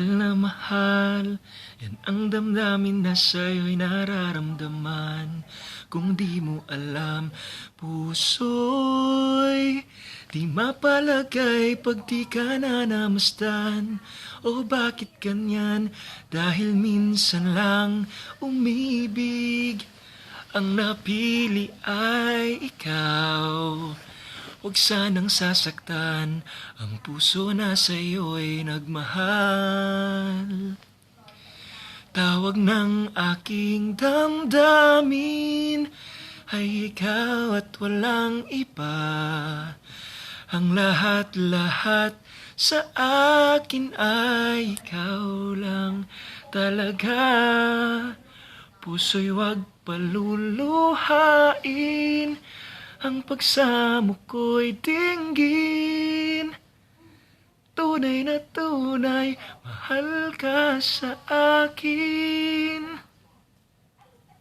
mahal, yan ang damdamin na sa'yo'y nararamdaman. Kung di mo alam, puso'y di mapalagay pag di ka na namasdan. O bakit ganyan? Dahil minsan lang umibig, ang napili ay ikaw. Huwag sanang sasaktan ang puso na sa'yo'y nagmahal. Tawag ng aking damdamin ay ikaw at walang iba. Ang lahat-lahat sa akin ay ikaw lang talaga. Puso'y huwag paluluhain, ang pagsamo ko'y dinggin. Tunay na tunay, mahal ka sa akin.